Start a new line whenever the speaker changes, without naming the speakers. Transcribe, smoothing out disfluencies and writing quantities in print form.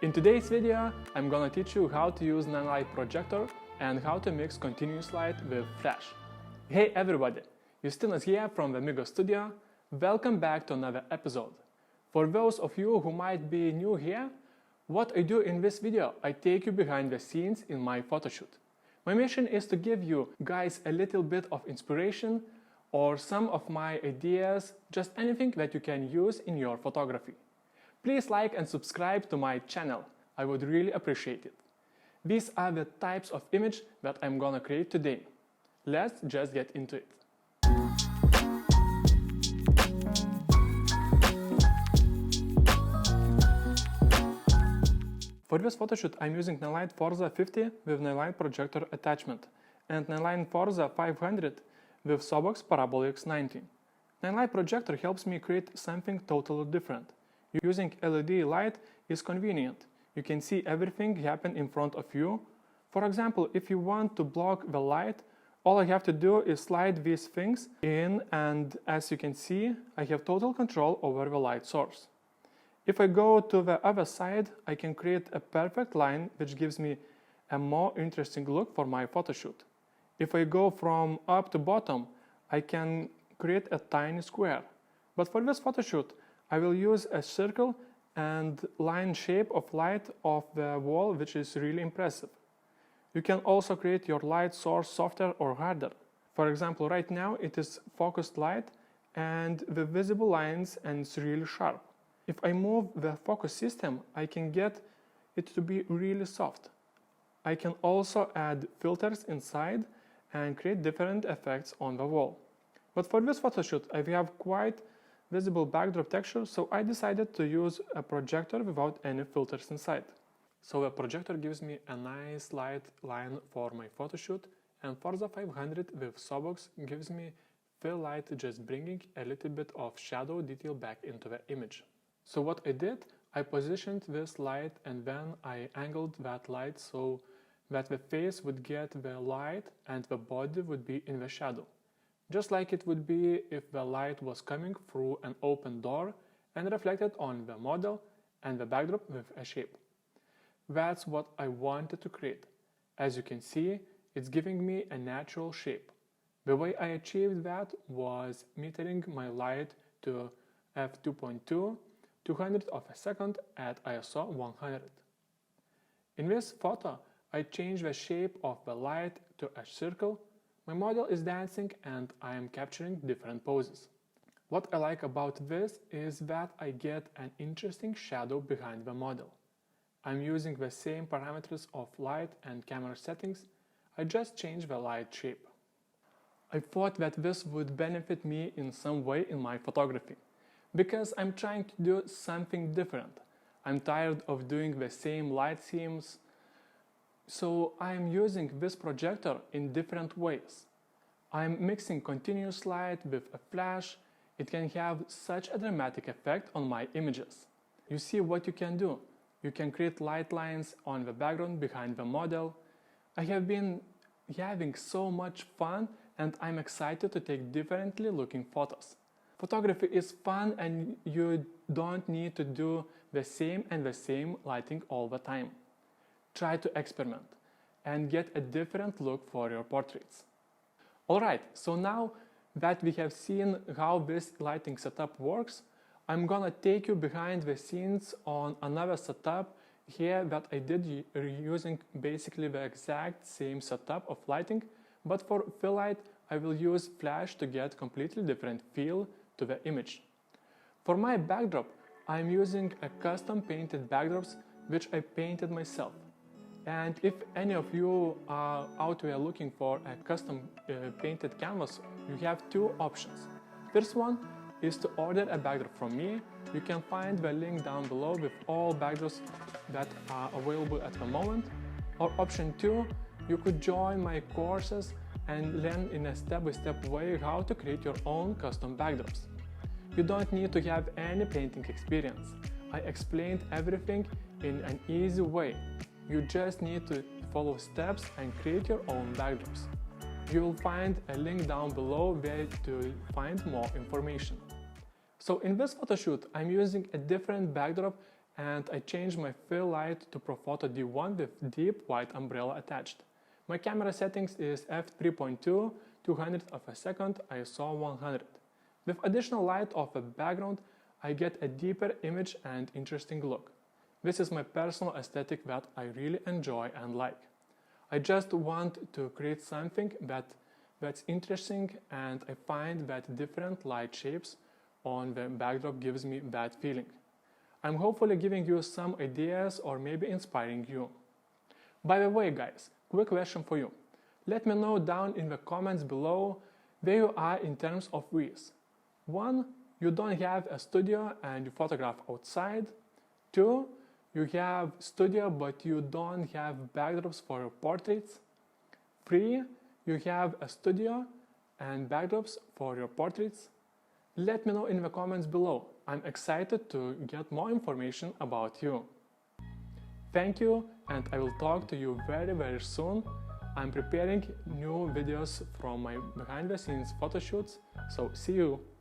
In today's video, I'm gonna teach you how to use Nanlite Projector and how to mix continuous light with flash. Hey everybody, Justinas here from the Migo Studio. Welcome back to another episode. For those of you who might be new here, what I do in this video, I take you behind the scenes in my photoshoot. My mission is to give you guys a little bit of inspiration or some of my ideas, just anything that you can use in your photography. Please like and subscribe to my channel, I would really appreciate it. These are the types of image that I'm gonna create today. Let's just get into it. For this photoshoot, I'm using Nanlite Forza 50 with Nanlite Projector attachment and Nanlite Forza 500 with Sobox Parabolic X90. Nanlite Projector helps me create something totally different. Using LED light is convenient. You can see everything happen in front of you. For example, if you want to block the light, all I have to do is slide these things in, and as you can see, I have total control over the light source. If I go to the other side, I can create a perfect line which gives me a more interesting look for my photoshoot. If I go from up to bottom, I can create a tiny square. But for this photoshoot, I will use a circle and line shape of light of the wall, which is really impressive. You can also create your light source softer or harder. For example, right now it is focused light and the visible lines, and it's really sharp. If I move the focus system, I can get it to be really soft. I can also add filters inside and create different effects on the wall. But for this photoshoot, I have quite visible backdrop texture, so I decided to use a projector without any filters inside. So the projector gives me a nice light line for my photoshoot, and Forza 500 with Sobox gives me fill light, just bringing a little bit of shadow detail back into the image. So what I did, I positioned this light and then I angled that light so that the face would get the light and the body would be in the shadow. Just like it would be if the light was coming through an open door and reflected on the model and the backdrop with a shape. That's what I wanted to create. As you can see, it's giving me a natural shape. The way I achieved that was metering my light to f2.2, 200th of a second at ISO 100. In this photo, I changed the shape of the light to a circle. My model is dancing and I am capturing different poses. What I like about this is that I get an interesting shadow behind the model. I'm using the same parameters of light and camera settings, I just changed the light shape. I thought that this would benefit me in some way in my photography, because I'm trying to do something different. I'm tired of doing the same light schemes, so I'm using this projector in different ways. I'm mixing continuous light with a flash. It can have such a dramatic effect on my images. You see what you can do. You can create light lines on the background behind the model. I have been having so much fun and I'm excited to take differently looking photos. Photography is fun and you don't need to do the same lighting all the time. Try to experiment and get a different look for your portraits. Alright, so now that we have seen how this lighting setup works, I'm gonna take you behind the scenes on another setup here that I did using basically the exact same setup of lighting, but for fill light I will use flash to get completely different feel to the image. For my backdrop, I'm using a custom painted backdrops which I painted myself. And if any of you are out there looking for a custom painted canvas, you have two options. First one is to order a backdrop from me. You can find the link down below with all backdrops that are available at the moment. Or option two, you could join my courses and learn in a step-by-step way how to create your own custom backdrops. You don't need to have any painting experience. I explained everything in an easy way. You just need to follow steps and create your own backdrops. You will find a link down below where to find more information. So in this photoshoot, I'm using a different backdrop and I changed my fill light to Photo D1 with deep white umbrella attached. My camera settings is f3.2, 200th of a second, ISO 100. With additional light of a background, I get a deeper image and interesting look. This is my personal aesthetic that I really enjoy and like. I just want to create something that's interesting, and I find that different light shapes on the backdrop gives me that feeling. I'm hopefully giving you some ideas or maybe inspiring you. By the way guys, quick question for you. Let me know down in the comments below where you are in terms of this. 1. You don't have a studio and you photograph outside. 2. You have studio but you don't have backdrops for your portraits. 3. You have a studio and backdrops for your portraits. Let me know in the comments below. I'm excited to get more information about you. Thank you, and I will talk to you very soon. I'm preparing new videos from my behind the scenes photo shoots, so see you!